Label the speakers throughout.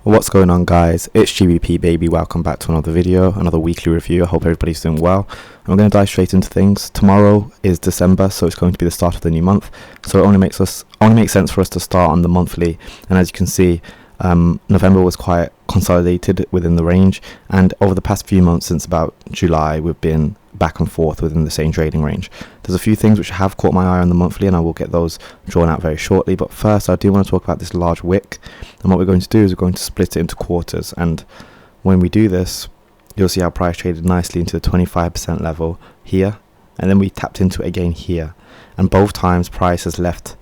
Speaker 1: What's going on, guys? It's GBP baby. Welcome back to another video, another weekly review. I hope everybody's doing well. I'm going to dive straight into things. Tomorrow is December, so it's going to be the start of the new month, so it only makes sense for us to start on the monthly. And as you can see, November was quite consolidated within the range, and over the past few months since about July, we've been back and forth within the same trading range. There's a few things which have caught my eye on the monthly, and I will get those drawn out very shortly. But first, I do want to talk about this large wick, and what we're going to do is we're going to split it into quarters. And when we do this, you'll see how price traded nicely into the 25% level here, and then we tapped into it again here, and both times price has left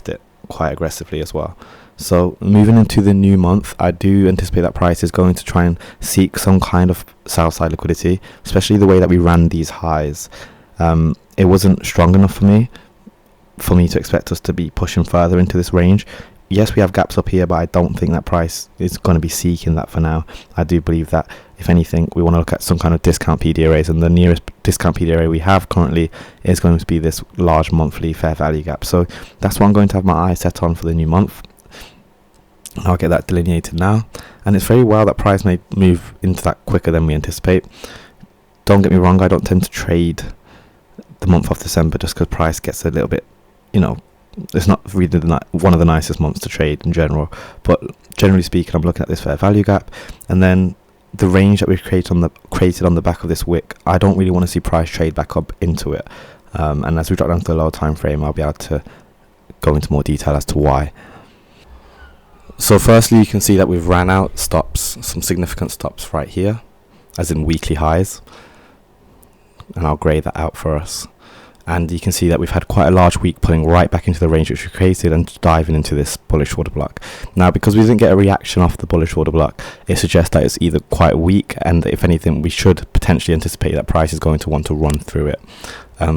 Speaker 1: it quite aggressively as well. So moving into the new month, I do anticipate that price is going to try and seek some kind of sell side liquidity, especially the way that we ran these highs. It wasn't strong enough for me to expect us to be pushing further into this range. Yes, we have gaps up here, but I don't think that price is going to be seeking that for now. I do believe that, if anything, we want to look at some kind of discount PDRAs, and the nearest discount PDRA we have currently is going to be this large monthly fair value gap. So that's what I'm going to have my eye set on for the new month. I'll get that delineated now, and it's very well that price may move into that quicker than we anticipate. Don't get me wrong, I don't tend to trade the month of December just because price gets a little bit, it's not really one of the nicest months to trade in general. But generally speaking, I'm looking at this fair value gap, and then the range that we've created on the back of this wick. I don't really want to see price trade back up into it, and as we drop down to the lower time frame, I'll be able to go into more detail as to why. So firstly, you can see that we've ran out stops, some significant stops right here, as in weekly highs, and I'll grey that out for us. And you can see that we've had quite a large week pulling right back into the range which we created and diving into this bullish order block. Now, because we didn't get a reaction off the bullish order block, it suggests that it's either quite weak, and if anything, we should potentially anticipate that price is going to want to run through it.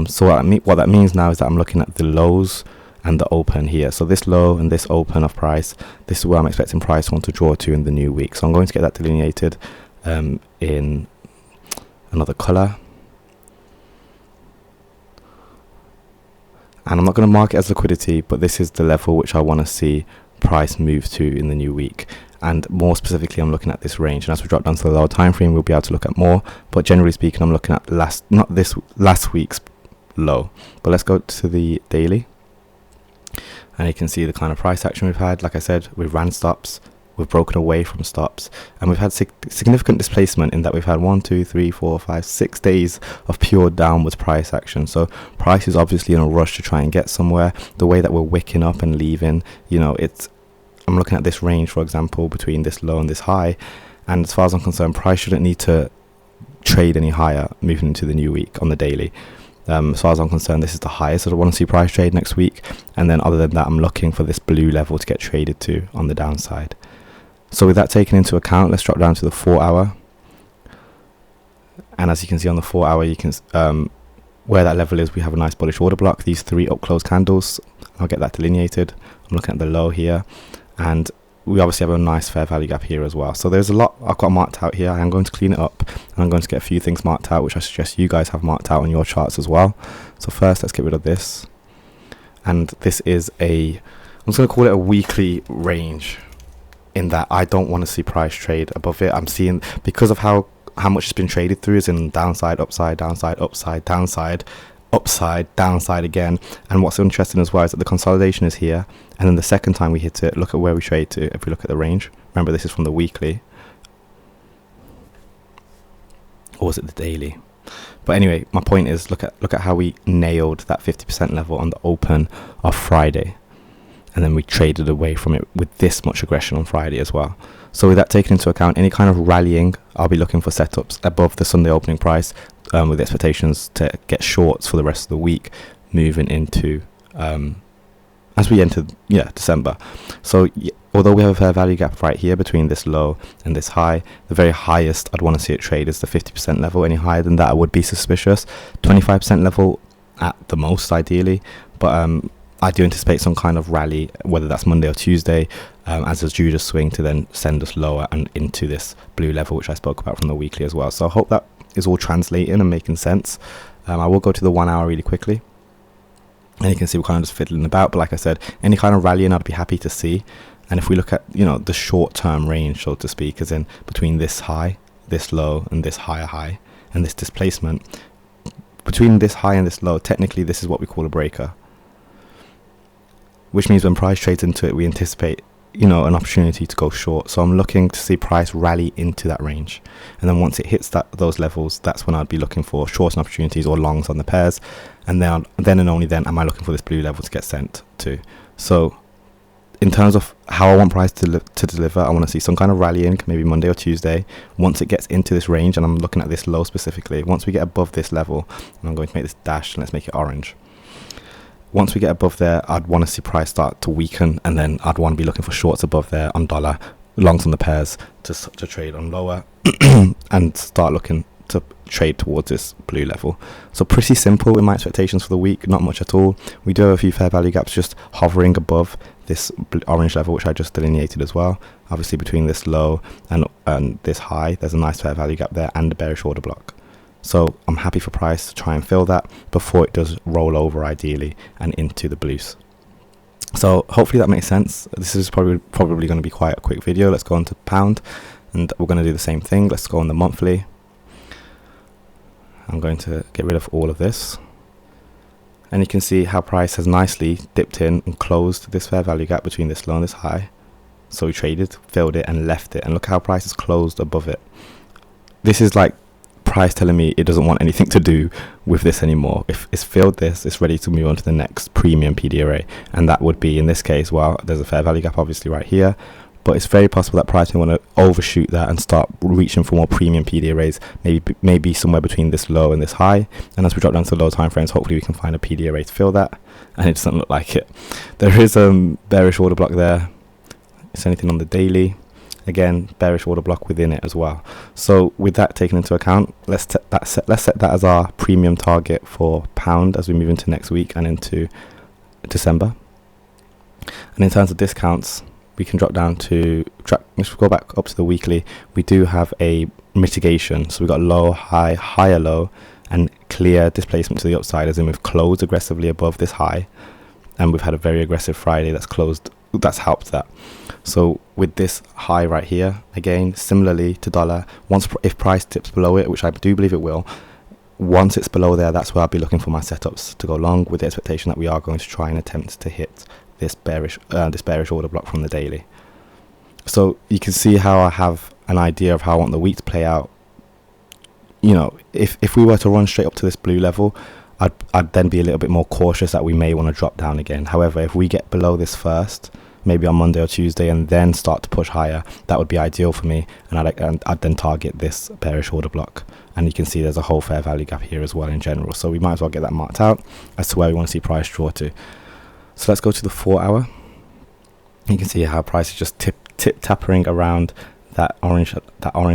Speaker 1: So what that means now is that I'm looking at the lows and the open here. So this low and this open of price, this is where I'm expecting price to want to draw to in the new week. So I'm going to get that delineated in another color. And I'm not going to mark it as liquidity, but this is the level which I want to see price move to in the new week. And more specifically, I'm looking at this range. And as we drop down to the lower time frame, we'll be able to look at more. But generally speaking, I'm looking at last week's low. But let's go to the daily. And you can see the kind of price action we've had. Like I said, we've ran stops, we've broken away from stops, and we've had significant displacement in that we've had 1, 2, 3, 4, 5, 6 days of pure downwards price action. So price is obviously in a rush to try and get somewhere. The way that we're wicking up and leaving, I'm looking at this range, for example, between this low and this high, and as far as I'm concerned, price shouldn't need to trade any higher moving into the new week on the daily. As far as I'm concerned, this is the highest that I want to see price trade next week, and then other than that, I'm looking for this blue level to get traded to on the downside. So with that taken into account, let's drop down to the 4 hour, and as you can see on the 4 hour, you can where that level is, we have a nice bullish order block, these 3 up close candles. I'll get that delineated. I'm looking at the low here, and we obviously have a nice fair value gap here as well. So there's a lot I've got marked out here. I'm going to clean it up, and I'm going to get a few things marked out, which I suggest you guys have marked out on your charts as well. So first, let's get rid of this. And this is I'm just going to call it a weekly range, in that I don't want to see price trade above it. I'm seeing, because of how much it's been traded through, is in downside, upside, downside, upside, downside, upside, downside again. And what's interesting as well is that the consolidation is here, and then the second time we hit it, look at where we trade to. If we look at the range, remember this is from the weekly, or was it the daily? But anyway, my point is, look at how we nailed that 50% level on the open of Friday, and then we traded away from it with this much aggression on Friday as well. So with that taken into account, any kind of rallying, I'll be looking for setups above the Sunday opening price, with expectations to get shorts for the rest of the week, moving into as we enter December. So although we have a fair value gap right here between this low and this high, the very highest I'd want to see it trade is the 50% level. Any higher than that, I would be suspicious. 25% level at the most, ideally, but I do anticipate some kind of rally, whether that's Monday or Tuesday, as a Judas swing to then send us lower and into this blue level, which I spoke about from the weekly as well. So I hope that is all translating and making sense. I will go to the 1 hour really quickly. And you can see we're kind of just fiddling about. But like I said, any kind of rallying I'd be happy to see. And if we look at, you know, the short-term range, so to speak, as in between this high, this low, and this higher high, and this displacement, between this high and this low, technically this is what we call a breaker, which means when price trades into it, we anticipate, you know, an opportunity to go short. So I'm looking to see price rally into that range, and then once it hits those levels, that's when I'd be looking for shorts and opportunities or longs on the pairs, and then and only then am I looking for this blue level to get sent to. So in terms of how I want price to deliver, I want to see some kind of rallying, maybe Monday or Tuesday. Once it gets into this range, and I'm looking at this low specifically, once we get above this level, and I'm going to make this dash, and let's make it orange. Once we get above there, I'd want to see price start to weaken, and then I'd want to be looking for shorts above there on dollar, longs on the pairs to trade on lower, and start looking to trade towards this blue level. So pretty simple in my expectations for the week, not much at all. We do have a few fair value gaps just hovering above this orange level, which I just delineated as well. Obviously between this low and this high, there's a nice fair value gap there and a bearish order block. So I'm happy for price to try and fill that before it does roll over ideally and into the blues. So hopefully that makes sense. This is probably going to be quite a quick video. Let's go on to pound, and we're going to do the same thing. Let's go on the monthly. I'm going to get rid of all of this, and you can see how price has nicely dipped in and closed this fair value gap between this low and this high. So we traded, filled it, and left it, and look how price is closed above it. This is like price telling me it doesn't want anything to do with this anymore. If it's filled this, it's ready to move on to the next premium PD array, and that would be, in this case, well, there's a fair value gap obviously right here, but it's very possible that price may want to overshoot that and start reaching for more premium PD arrays, maybe somewhere between this low and this high. And as we drop down to the low time frames, hopefully we can find a PD array to fill that, and it doesn't look like it. There is a bearish order block there. Is anything on the daily? Again, bearish order block within it as well. So with that taken into account, let's set that as our premium target for pound as we move into next week and into December. And in terms of discounts, we can drop down to let's go back up to the weekly. We do have a mitigation, so we've got low, high, higher low, and clear displacement to the upside, as in we've closed aggressively above this high, and we've had a very aggressive Friday that's helped that. So with this high right here, again, similarly to dollar, if price dips below it, which I do believe it will, once it's below there, that's where I'll be looking for my setups to go long, with the expectation that we are going to try and attempt to hit this bearish order block from the daily. So you can see how I have an idea of how I want the week to play out. You know, if we were to run straight up to this blue level, I'd then be a little bit more cautious that we may want to drop down again. However, if we get below this first, maybe on Monday or Tuesday, and then start to push higher, that would be ideal for me, and I'd then target this bearish order block. And you can see there's a whole fair value gap here as well in general, so we might as well get that marked out as to where we want to see price draw to. So let's go to the 4 hour. You can see how price is just tip-tappering around that orange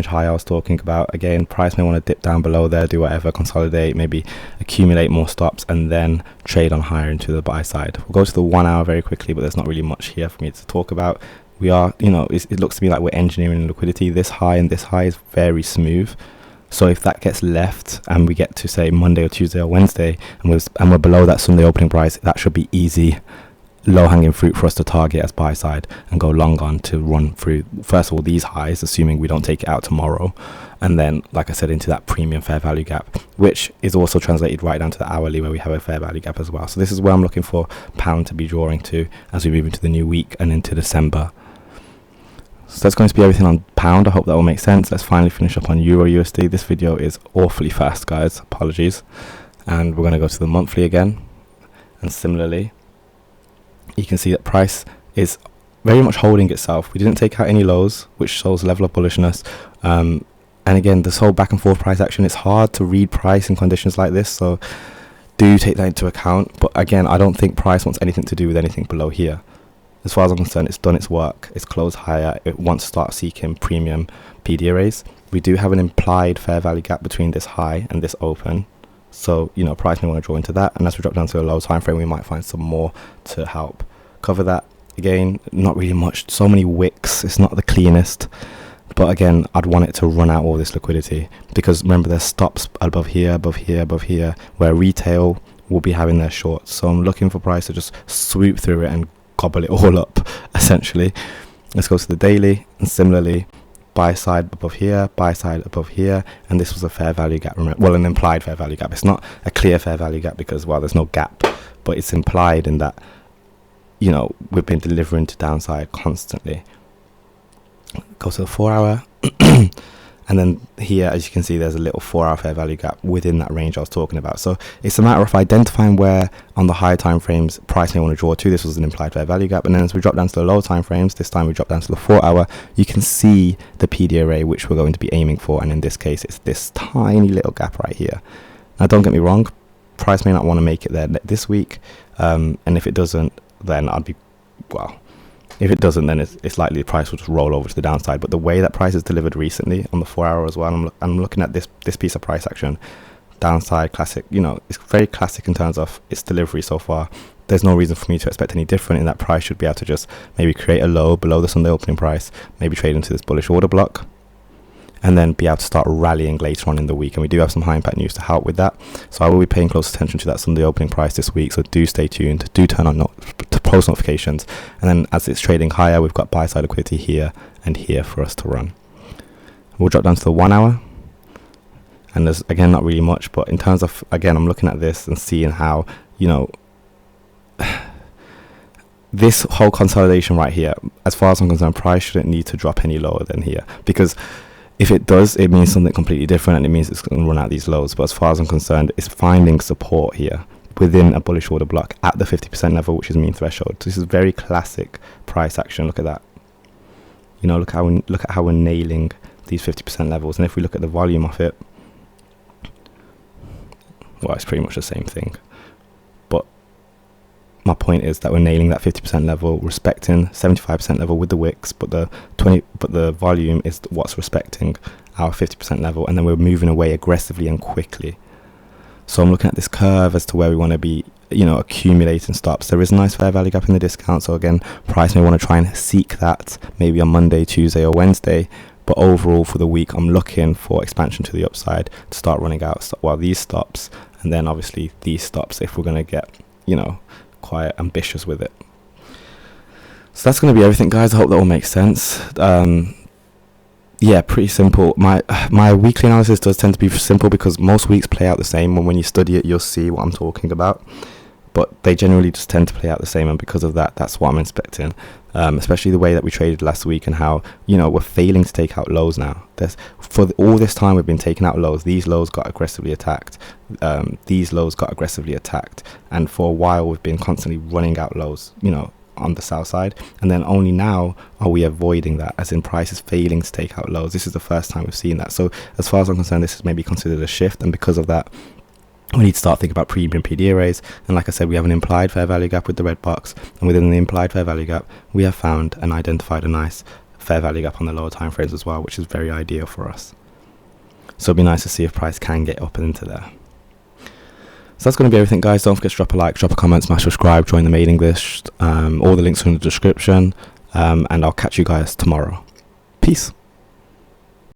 Speaker 1: high I was talking about. Again, price may want to dip down below there, do whatever, consolidate, maybe accumulate more stops, and then trade on higher into the buy side. We'll go to the 1 hour very quickly, but there's not really much here for me to talk about. We are, you know, it looks to me like we're engineering liquidity. This high and this high is very smooth. So if that gets left and we get to say Monday or Tuesday or Wednesday, and we're below that Sunday opening price, that should be easy low-hanging fruit for us to target as buy side and go long on to run through, first of all, these highs, assuming we don't take it out tomorrow, and then, like I said, into that premium fair value gap, which is also translated right down to the hourly, where we have a fair value gap as well. So this is where I'm looking for pound to be drawing to as we move into the new week and into December. So that's going to be everything on pound. I hope that will make sense. Let's finally finish up on Euro USD. This video is awfully fast, guys, apologies. And we're going to go to the monthly again, and similarly you can see that price is very much holding itself. We didn't take out any lows, which shows a level of bullishness. And again, this whole back and forth price action, it's hard to read price in conditions like this, so do take that into account. But again, I don't think price wants anything to do with anything below here. As far as I'm concerned, it's done its work. It's closed higher. It wants to start seeking premium PD arrays. We do have an implied fair value gap between this high and this open. So, you know, price may want to draw into that, and as we drop down to a low time frame, we might find some more to help cover that. Again, not really much, so many wicks, it's not the cleanest, but again, I'd want it to run out all this liquidity, because remember, there's stops above here, above here, above here, where retail will be having their shorts. So I'm looking for price to just swoop through it and gobble it all up, essentially. Let's go to the daily, and similarly, buy side above here, buy side above here, and this was a fair value gap. Well, an implied fair value gap. It's not a clear fair value gap because, well, there's no gap, but it's implied in that, you know, we've been delivering to downside constantly. Go to the 4 hour. And then here, as you can see, there's a little 4 hour fair value gap within that range I was talking about. So it's a matter of identifying where on the higher time frames price may want to draw to. This was an implied fair value gap. And then as we drop down to the lower time frames, this time we drop down to the 4 hour, you can see the PD array which we're going to be aiming for. And in this case, it's this tiny little gap right here. Now, don't get me wrong, price may not want to make it there this week. And if it doesn't, then I'd be, well, if it doesn't, then it's likely the price will just roll over to the downside. But the way that price is delivered recently on the 4 hour as well, I'm looking at this piece of price action, downside classic, you know, it's very classic in terms of its delivery so far. There's no reason for me to expect any different in that price should be able to just maybe create a low below the Sunday opening price, maybe trade into this bullish order block, and then be able to start rallying later on in the week. And we do have some high impact news to help with that, so I will be paying close attention to that Sunday opening price this week, so do stay tuned, do turn on post notifications. And then as it's trading higher, we've got buy side liquidity here and here for us to run. We'll drop down to the 1 hour, and there's again not really much, but in terms of, again, I'm looking at this and seeing how, you know, this whole consolidation right here, as far as I'm concerned, price shouldn't need to drop any lower than here, because if it does, it means something completely different, and it means it's going to run out these lows. But as far as I'm concerned, it's finding support here within a bullish order block at the 50% level, which is mean threshold. So this is very classic price action. Look at that. You know, look at how we're nailing these 50% levels. And if we look at the volume of it, well, it's pretty much the same thing. But my point is that we're nailing that 50% level, respecting 75% level with the wicks, but the volume is what's respecting our 50% level, and then we're moving away aggressively and quickly. So I'm looking at this curve as to where we want to be, you know, accumulating stops. There is a nice fair value gap in the discount, so again, price may want to try and seek that maybe on Monday, Tuesday or Wednesday. But overall for the week, I'm looking for expansion to the upside to start running out these stops, and then obviously these stops if we're going to get, you know, quite ambitious with it. So that's going to be everything, guys. I hope that all makes sense. Yeah, pretty simple. My weekly analysis does tend to be simple because most weeks play out the same, and when you study it you'll see what I'm talking about, but they generally just tend to play out the same, and because of that, that's what I'm expecting. Especially the way that we traded last week and how, you know, we're failing to take out lows now. All this time we've been taking out lows. These lows got aggressively attacked. These lows got aggressively attacked, and for a while we've been constantly running out lows, you know, on the sell side, and then only now are we avoiding that, as in prices failing to take out lows. This is the first time we've seen that. So as far as I'm concerned, this is maybe considered a shift, and because of that, we need to start thinking about premium PD arrays. And like I said, we have an implied fair value gap with the red box, and within the implied fair value gap we have found and identified a nice fair value gap on the lower time frames as well, which is very ideal for us. So it'd be nice to see if price can get up into there. So that's going to be everything, guys. Don't forget to drop a like, drop a comment, smash subscribe, join the mailing list. All the links are in the description, and I'll catch you guys tomorrow. Peace.